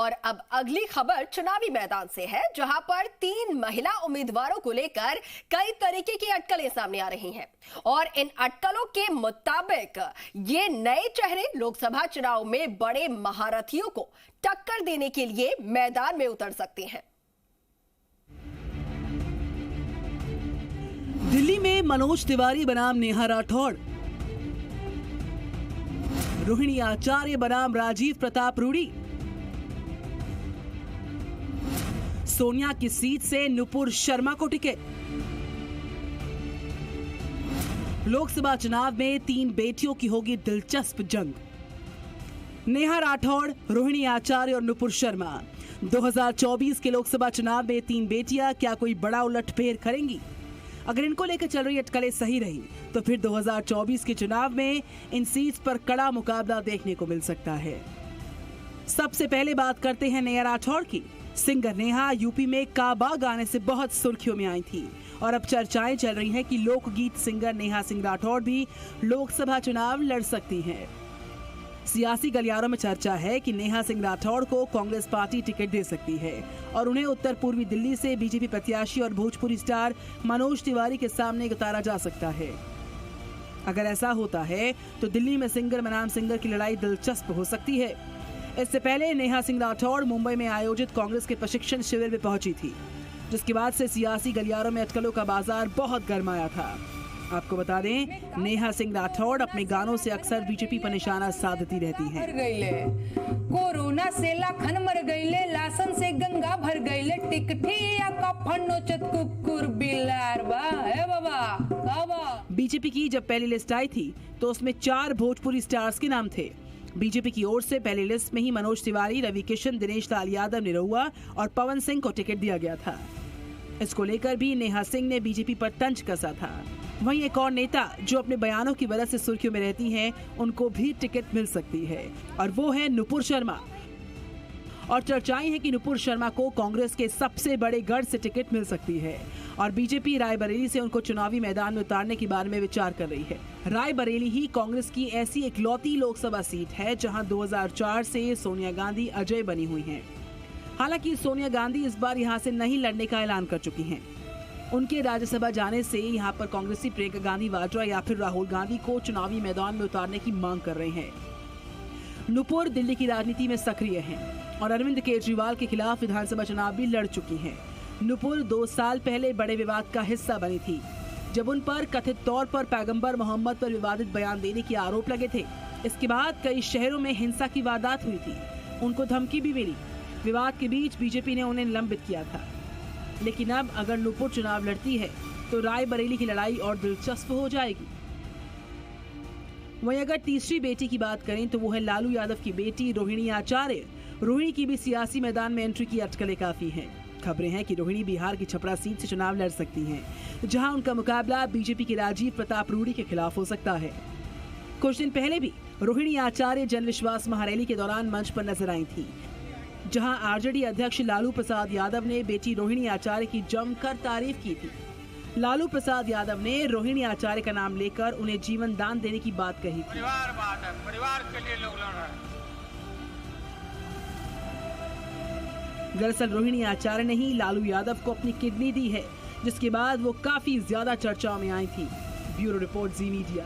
और अब अगली खबर चुनावी मैदान से है, जहां पर 3 महिला उम्मीदवारों को लेकर कई तरीके की अटकलें सामने आ रही हैं और इन अटकलों के मुताबिक ये नए चेहरे लोकसभा चुनाव में बड़े महारथियों को टक्कर देने के लिए मैदान में उतर सकते हैं। दिल्ली में मनोज तिवारी बनाम नेहा राठौड़, रोहिणी आचार्य बनाम राजीव प्रताप रूडी, सोनिया की सीट से नुपुर शर्मा को टिकट। लोकसभा चुनाव में 3 बेटियों की होगी दिलचस्प जंग। नेहा राठौड़, रोहिणी आचार्य और नुपुर शर्मा। 2024 के लोकसभा चुनाव में 3 बेटियां क्या कोई बड़ा उलटफेर करेंगी? अगर इनको लेकर चल रही अटकलें सही रही तो फिर 2024 के चुनाव में इन सीट्स पर कड़ा मुकाबला देखने को मिल सकता है। सबसे पहले बात करते हैं नेहा राठौड़ की। सिंगर नेहा यूपी में काबा गाने से बहुत सुर्खियों में आई थी और अब चर्चाएं चल रही हैं कि लोकगीत सिंगर नेहा सिंह राठौड़ भी लोकसभा चुनाव लड़ सकती हैं। सियासी गलियारों में चर्चा है कि नेहा सिंह राठौड़ को कांग्रेस पार्टी टिकट दे सकती है और उन्हें उत्तर पूर्वी दिल्ली से बीजेपी प्रत्याशी और भोजपुरी स्टार मनोज तिवारी के सामने उतारा जा सकता है। अगर ऐसा होता है तो दिल्ली में सिंगर बनाम सिंगर की लड़ाई दिलचस्प हो सकती है। इससे पहले नेहा सिंह राठौड़ मुंबई में आयोजित कांग्रेस के प्रशिक्षण शिविर में पहुंची थी, जिसके बाद से सियासी गलियारों में अटकलों का बाजार बहुत गर्माया था। आपको बता दें, नेहा सिंह राठौड़ अपने गानों से अक्सर बीजेपी पर निशाना साधती रहती हैं। कोरोना से लाखन मर गईले, लासन से गंगा भर गईले, टिकठिया का फन्नोचत कुकुर बिलार बा है बाबा। बीजेपी की जब पहली लिस्ट आई थी तो उसमें 4 भोजपुरी स्टार्स के नाम थे। बीजेपी की ओर से पहली लिस्ट में ही मनोज तिवारी, रवि किशन, दिनेश लाल यादव, निरहुआ और पवन सिंह को टिकट दिया गया था। इसको लेकर भी नेहा सिंह ने बीजेपी पर तंज कसा था। वहीं एक और नेता जो अपने बयानों की वजह से सुर्खियों में रहती हैं, उनको भी टिकट मिल सकती है और वो है नुपुर शर्मा। और चर्चाएं हैं कि नुपुर शर्मा को कांग्रेस के सबसे बड़े गढ़ से टिकट मिल सकती है और बीजेपी रायबरेली से उनको चुनावी मैदान में उतारने के बारे में विचार कर रही है। रायबरेली ही कांग्रेस की ऐसी इकलौती लोकसभा सीट है जहां 2004 से सोनिया गांधी अजय बनी हुई हैं। हालांकि सोनिया गांधी इस बार यहां से नहीं लड़ने का ऐलान कर चुकी हैं। उनके राज्यसभा जाने से यहां पर कांग्रेसी प्रियंका गांधी वाड्रा या फिर राहुल गांधी को चुनावी मैदान में उतारने की मांग कर रहे हैं। नुपुर दिल्ली की राजनीति में सक्रिय हैं और अरविंद केजरीवाल के खिलाफ विधानसभा चुनाव भी लड़ चुकी हैं। नुपुर 2 साल पहले बड़े विवाद का हिस्सा बनी थी, जब उन पर कथित तौर पर पैगंबर मोहम्मद पर विवादित बयान देने के आरोप लगे थे। इसके बाद कई शहरों में हिंसा की वारदात हुई थी। उनको धमकी भी मिली। विवाद के बीच बीजेपी ने उन्हें निलंबित किया था। लेकिन अब अगर नुपुर चुनाव लड़ती है तो रायबरेली की लड़ाई और दिलचस्प हो जाएगी। वहीं अगर तीसरी बेटी की बात करें तो वो है लालू यादव की बेटी रोहिणी आचार्य। रोहिणी की भी सियासी मैदान में एंट्री की अटकलें काफी हैं। खबरें हैं कि रोहिणी बिहार की छपरा सीट से चुनाव लड़ सकती हैं, जहां उनका मुकाबला बीजेपी के राजीव प्रताप रूडी के खिलाफ हो सकता है। कुछ दिन पहले भी रोहिणी आचार्य जन विश्वास महारैली के दौरान मंच पर नजर आई थी, जहां आरजेडी अध्यक्ष लालू प्रसाद यादव ने बेटी रोहिणी आचार्य की जमकर तारीफ की थी। लालू प्रसाद यादव ने रोहिणी आचार्य का नाम लेकर उन्हें जीवन दान देने की बात कही थी। परिवार के लिए लोग लड़ रहे हैं। दरअसल रोहिणी आचार्य ने ही लालू यादव को अपनी किडनी दी है, जिसके बाद वो काफी ज्यादा चर्चाओं में आई थी। ब्यूरो रिपोर्ट, जी मीडिया।